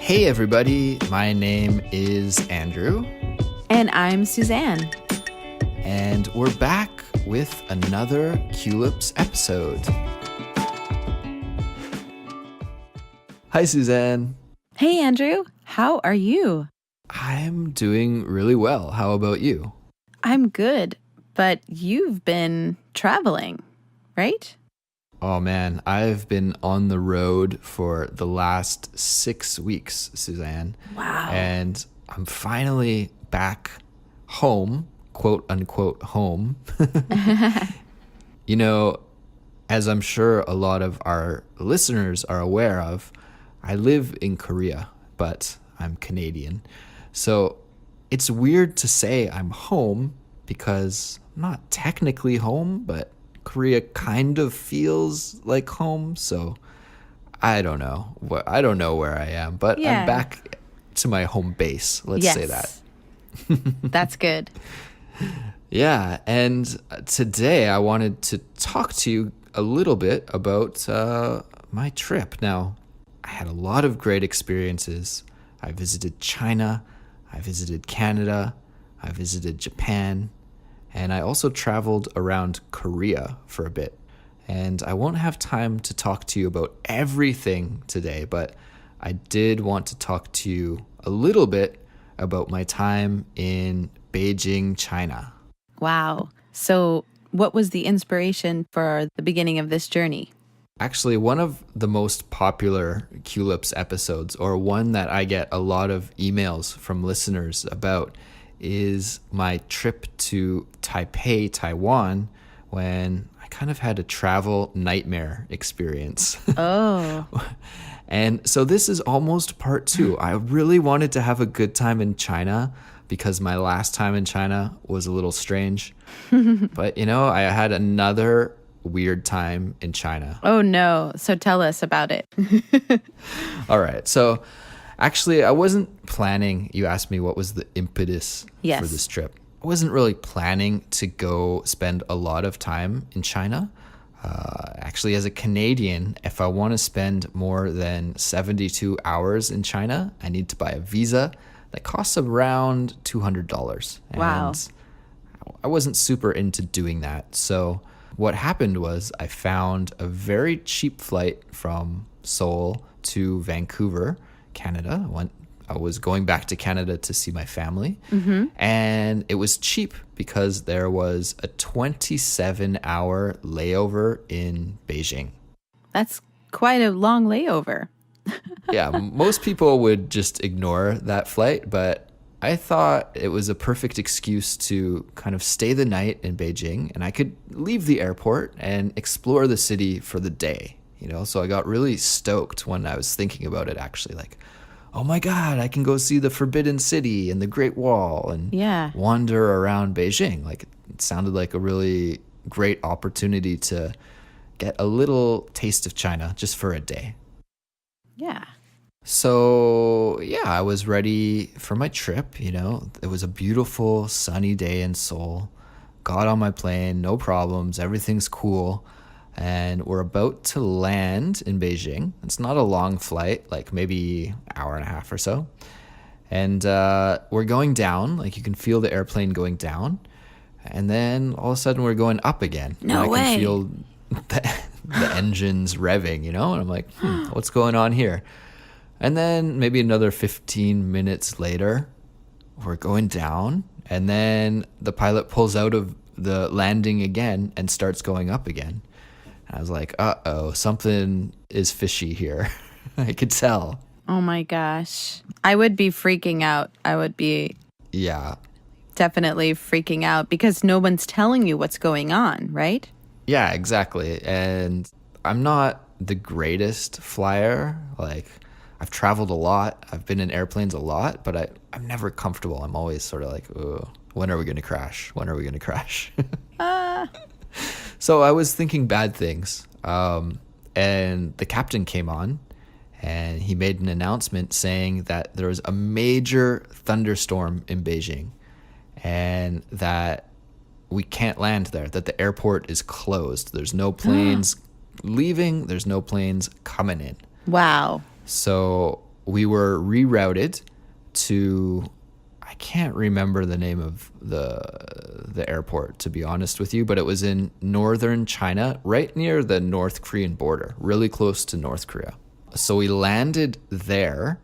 Hey everybody, my name is Andrew. And I'm Suzanne. And we're back with another Culips episode. Hi Suzanne. Hey Andrew, how are you? I'm doing really well. How about you? I'm good, but you've been traveling, right? Oh man, I've been on the road for the last 6 weeks, Suzanne. Wow. And I'm finally back home, quote unquote home. You know, as I'm sure a lot of our listeners are aware of, I live in Korea, but I'm Canadian. So it's weird to say I'm home because I'm not technically home, but Korea kind of feels like home. So I don't know. I don't know where I am, but Yeah. I'm back to my home base. Let's say that. That's good. Yeah, and today I wanted to talk to you a little bit about my trip. Now, I had a lot of great experiences. I visited China, I visited Canada, I visited Japan, and I also traveled around Korea for a bit. And I won't have time to talk to you about everything today, but I did want to talk to you a little bit about my time in Beijing, China. Wow. So, what was the inspiration for the beginning of this journey? Actually, one of the most popular Culips episodes, or one that I get a lot of emails from listeners about, is my trip to Taipei, Taiwan, when I kind of had a travel nightmare experience. Oh. And so this is almost part 2. I really wanted to have a good time in China because my last time in China was a little strange. But, I had another weird time in China. Oh no. So tell us about it. All right. So actually, I wasn't planning. You asked me what was the impetus Yes. for this trip. I wasn't really planning to go spend a lot of time in China. Actually, as a Canadian, if I want to spend more than 72 hours in China, I need to buy a visa that costs around $200. Wow. And I wasn't super into doing that. So what happened was I found a very cheap flight from Seoul to Vancouver, Canada. I was going back to Canada to see my family. Mm-hmm. And it was cheap because there was a 27-hour layover in Beijing. That's quite a long layover. Yeah, most people would just ignore that flight, but I thought it was a perfect excuse to kind of stay the night in Beijing, and I could leave the airport and explore the city for the day, So I got really stoked when I was thinking about it, actually, like, oh my God, I can go see the Forbidden City and the Great Wall and wander around Beijing. Like, it sounded like a really great opportunity to get a little taste of China just for a day. Yeah. So, I was ready for my trip, It was a beautiful sunny day in Seoul. Got on my plane, no problems, everything's cool. And we're about to land in Beijing. It's not a long flight, like maybe an hour and a half or so. And we're going down, like you can feel the airplane going down. And then all of a sudden we're going up again. No and I way. can feel the engines revving, And I'm like, what's going on here? And then maybe another 15 minutes later, we're going down. And then the pilot pulls out of the landing again and starts going up again. I was like, uh-oh, something is fishy here. I could tell. Oh my gosh. I would be freaking out. I would be definitely freaking out because no one's telling you what's going on, right? Yeah, exactly. And I'm not the greatest flyer. Like, I've traveled a lot. I've been in airplanes a lot, but I'm never comfortable. I'm always sort of like, oh, when are we going to crash? When are we going to crash? So I was thinking bad things. And the captain came on and he made an announcement saying that there was a major thunderstorm in Beijing and that we can't land there, that the airport is closed. There's no planes leaving. There's no planes coming in. Wow. So we were rerouted to, I can't remember the name of the airport, to be honest with you, but it was in northern China, right near the North Korean border, really close to North Korea. So we landed there.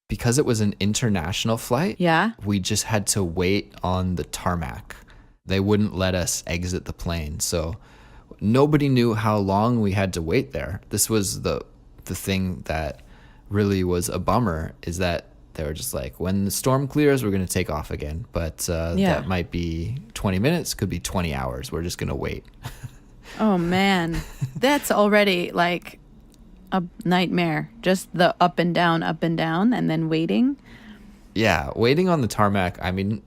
Because it was an international flight, we just had to wait on the tarmac. They wouldn't let us exit the plane. So nobody knew how long we had to wait there. This was the thing that really was a bummer, is that they were just like, when the storm clears, we're going to take off again. But that might be 20 minutes, could be 20 hours. We're just going to wait. Oh, man. That's already like a nightmare. Just the up and down, and then waiting. Yeah, waiting on the tarmac. I mean,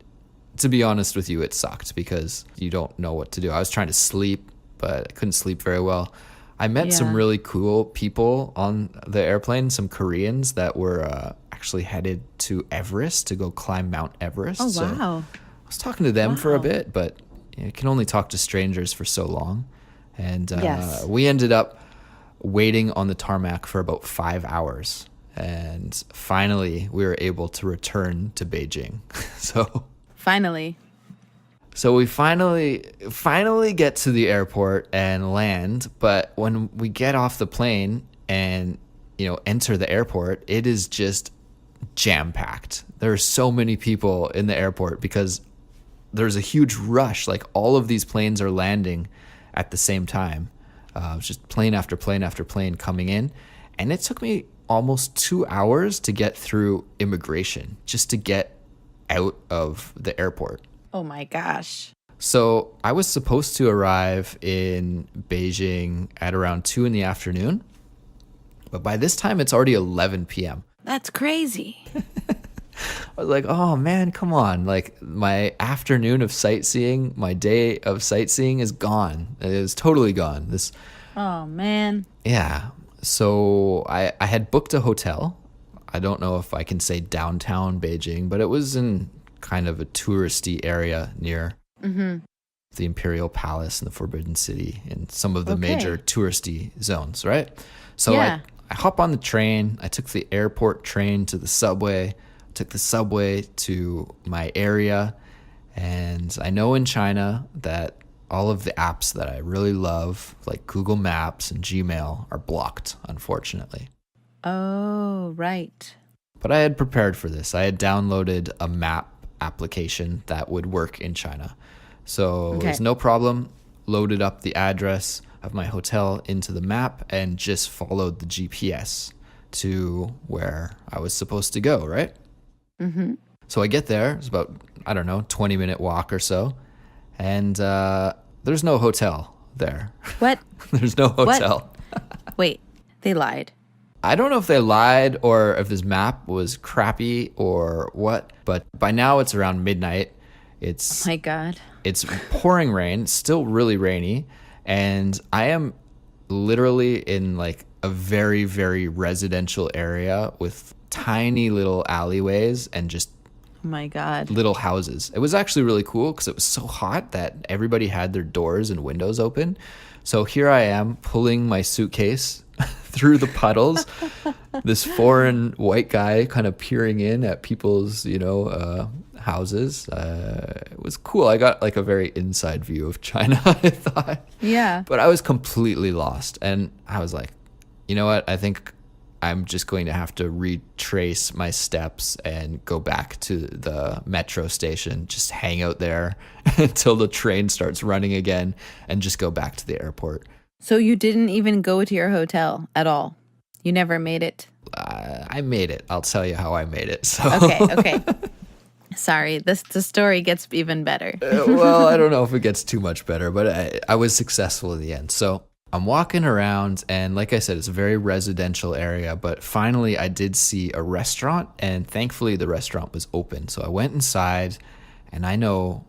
to be honest with you, it sucked because you don't know what to do. I was trying to sleep, but I couldn't sleep very well. I met some really cool people on the airplane, some Koreans that were actually headed to Everest to go climb Mount Everest. Oh, wow. So I was talking to them for a bit, but you can only talk to strangers for so long. And we ended up waiting on the tarmac for about 5 hours. And finally, we were able to return to Beijing. So we finally get to the airport and land, but when we get off the plane and, enter the airport, it is just jam-packed. There are so many people in the airport because there's a huge rush. Like, all of these planes are landing at the same time. Just plane after plane after plane coming in. And it took me almost 2 hours to get through immigration, just to get out of the airport. Oh my gosh. So I was supposed to arrive in Beijing at around 2 p.m, but by this time it's already 11 p.m. That's crazy. I was like, oh man, come on. Like, my afternoon of sightseeing, my day of sightseeing is gone. It is totally gone. Oh man. Yeah. So I had booked a hotel. I don't know if I can say downtown Beijing, but it was in kind of a touristy area near the Imperial Palace and the Forbidden City and some of the major touristy zones, right? So I hop on the train. I took the airport train to the subway, took the subway to my area. And I know in China that all of the apps that I really love, like Google Maps and Gmail, are blocked, unfortunately. Oh, right. But I had prepared for this. I had downloaded a map application that would work in China. So there's no problem. Loaded up the address of my hotel into the map and just followed the GPS to where I was supposed to go, right? Mm-hmm. So I get there. It's about, 20-minute walk or so. And there's no hotel there. What? There's no hotel. What? Wait, they lied. I don't know if they lied or if this map was crappy or what, but by now it's around midnight. It's, oh my God. It's pouring rain, still really rainy, and I am literally in like a very, very residential area with tiny little alleyways and just oh my God. little houses. It was actually really cool because it was so hot that everybody had their doors and windows open. So here I am pulling my suitcase through the puddles, this foreign white guy kind of peering in at people's, houses. It was cool. I got like a very inside view of China, I thought. Yeah. But I was completely lost. And I was like, you know what? I think I'm just going to have to retrace my steps and go back to the metro station, just hang out there until the train starts running again and just go back to the airport. So you didn't even go to your hotel at all? You never made it? I made it. I'll tell you how I made it. So. Okay. Sorry, the story gets even better. Well, I don't know if it gets too much better, but I was successful in the end. So I'm walking around, and like I said, it's a very residential area, but finally I did see a restaurant, and thankfully the restaurant was open. So I went inside, and I know,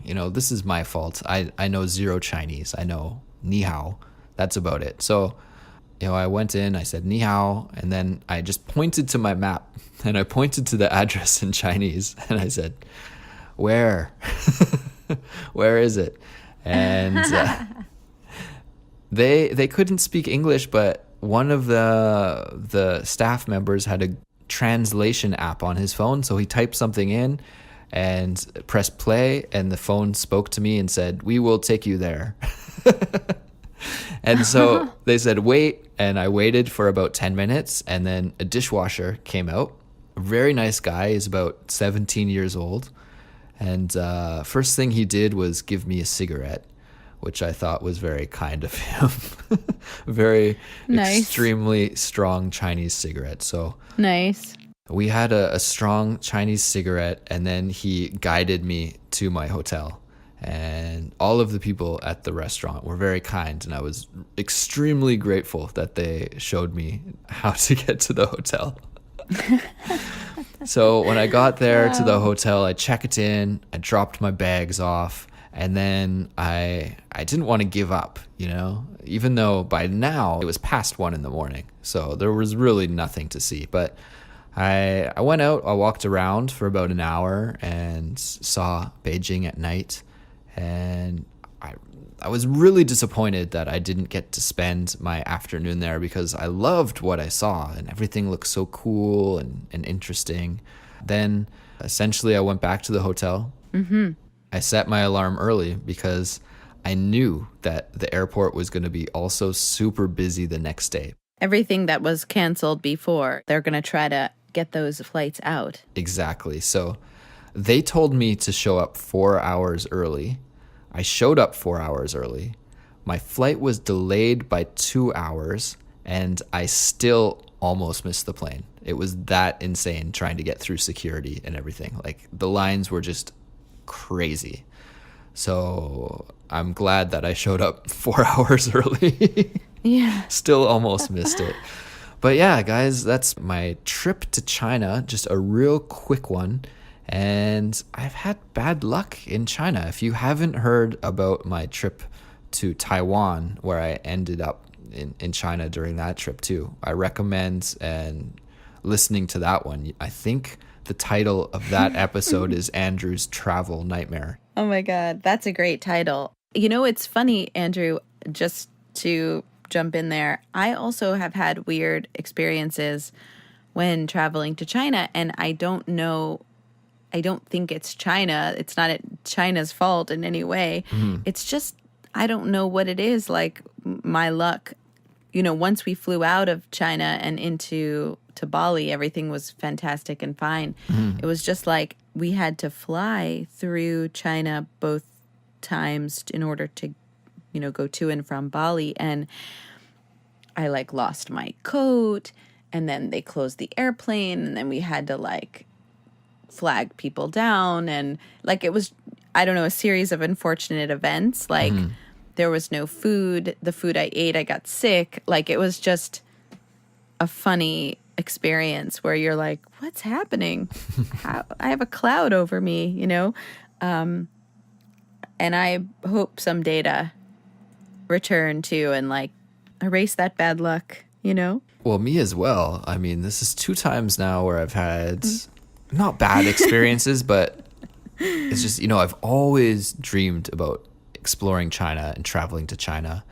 this is my fault. I know zero Chinese. I know ni hao. That's about it. So, I went in, I said ni hao, and then I just pointed to my map, and I pointed to the address in Chinese, and I said, where? Where is it? And they couldn't speak English, but one of the staff members had a translation app on his phone. So he typed something in and pressed play, and the phone spoke to me and said, "We will take you there." And so they said, wait. And I waited for about 10 minutes. And then a dishwasher came out. A very nice guy. He's about 17 years old. And first thing he did was give me a cigarette, which I thought was very kind of him. Very nice. Extremely strong Chinese cigarette. So nice. We had a strong Chinese cigarette, and then he guided me to my hotel. And all of the people at the restaurant were very kind, and I was extremely grateful that they showed me how to get to the hotel. So when I got there to the hotel, I checked in, I dropped my bags off, and then I didn't want to give up, you know, even though by now it was past 1 a.m. So there was really nothing to see. But I went out, I walked around for about an hour and saw Beijing at night. And I was really disappointed that I didn't get to spend my afternoon there, because I loved what I saw and everything looked so cool and interesting. Then essentially I went back to the hotel. Mm-hmm. I set my alarm early because I knew that the airport was going to be also super busy the next day. Everything that was canceled before, they're going to try to get those flights out. Exactly. So they told me to show up 4 hours early. I showed up 4 hours early. My flight was delayed by 2 hours, and I still almost missed the plane. It was that insane trying to get through security and everything. Like, the lines were just crazy. So I'm glad that I showed up 4 hours early. Yeah. Still almost missed it. But yeah, guys, that's my trip to China. Just a real quick one. And I've had bad luck in China. If you haven't heard about my trip to Taiwan, where I ended up in China during that trip too, I recommend listening to that one. I think the title of that episode is Andrew's Travel Nightmare. Oh my God, that's a great title. You know, it's funny, Andrew, just to jump in there, I also have had weird experiences when traveling to China, and I don't think it's China. It's not China's fault in any way. Mm-hmm. It's just, I don't know what it is. Like, my luck, you know, once we flew out of China and to Bali, everything was fantastic and fine. Mm-hmm. It was just like we had to fly through China both times in order to, you know, go to and from Bali. And I like lost my coat, and then they closed the airplane, and then we had to like flag people down, and like it was, I don't know, a series of unfortunate events. Like there was no food. The food I ate, I got sick. Like it was just a funny experience where you're like, what's happening? I have a cloud over me, you know? And I hope someday to return to and like erase that bad luck, you know? Well, me as well. I mean, this is 2 times now where I've had not bad experiences, but it's just, you know, I've always dreamed about exploring China and traveling to China.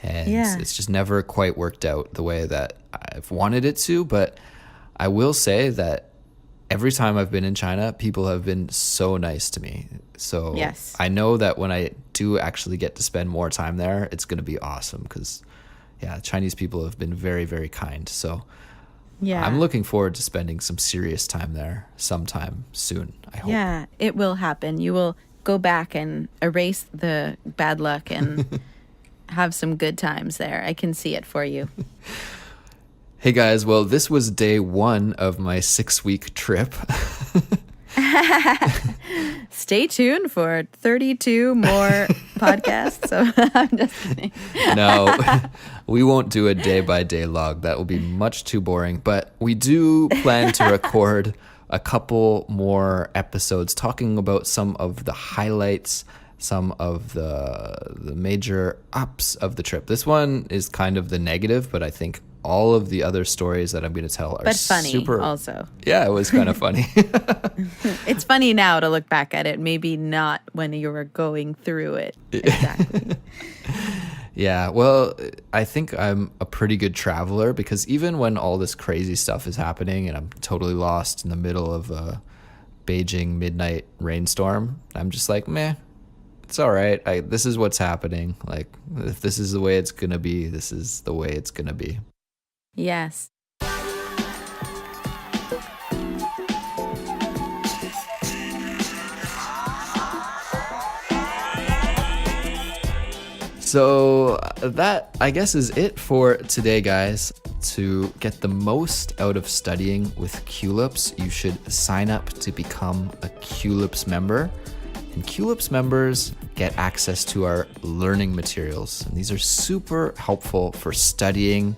And it's just never quite worked out the way that I've wanted it to. But I will say that every time I've been in China, people have been so nice to me. So I know that when I do actually get to spend more time there, it's going to be awesome because, Chinese people have been very, very kind. So I'm looking forward to spending some serious time there sometime soon, I hope. Yeah, it will happen. You will go back and erase the bad luck and have some good times there. I can see it for you. Hey guys, well, this was day 1 of my 6-week trip. Stay tuned for 32 more podcasts. So I'm just kidding. No, we won't do a day-by-day log. That will be much too boring. But we do plan to record a couple more episodes talking about some of the highlights, some of the major ups of the trip. This one is kind of the negative, but I think all of the other stories that I'm going to tell are funny super also. Yeah, it was kind of funny. It's funny now to look back at it, maybe not when you were going through it. Exactly. Yeah, well, I think I'm a pretty good traveler because even when all this crazy stuff is happening and I'm totally lost in the middle of a Beijing midnight rainstorm, I'm just like, meh, it's all right. This is what's happening. Like, if this is the way it's going to be, this is the way it's going to be. Yes. So that, I guess, is it for today, guys. To get the most out of studying with Culips, you should sign up to become a Culips member. And Culips members get access to our learning materials. And these are super helpful for studying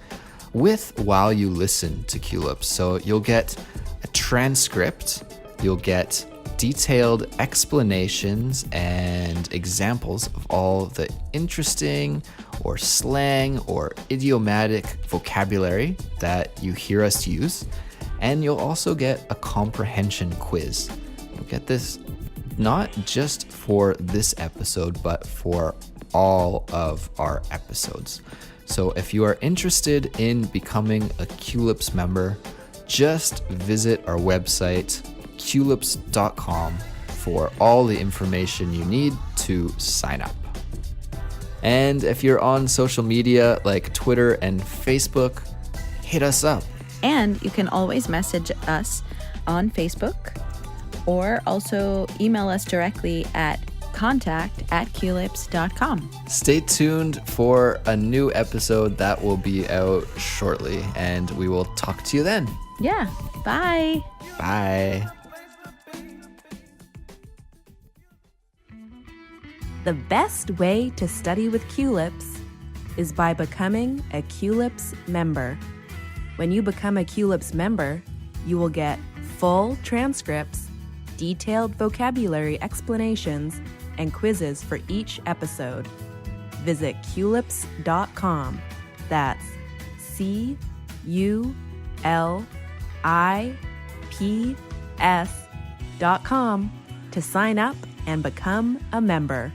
with while you listen to Culips. So you'll get a transcript, you'll get detailed explanations and examples of all the interesting or slang or idiomatic vocabulary that you hear us use. And you'll also get a comprehension quiz. You'll get this not just for this episode, but for all of our episodes. So if you are interested in becoming a Culips member, just visit our website, culips.com, for all the information you need to sign up. And if you're on social media like Twitter and Facebook, hit us up. And you can always message us on Facebook or also email us directly at contact@culips.com. Stay tuned for a new episode that will be out shortly, and we will talk to you then. Yeah. Bye. Bye. The best way to study with Culips is by becoming a Culips member. When you become a Culips member, you will get full transcripts, detailed vocabulary explanations, and quizzes for each episode. Visit culips.com. That's CULIPS.com to sign up and become a member.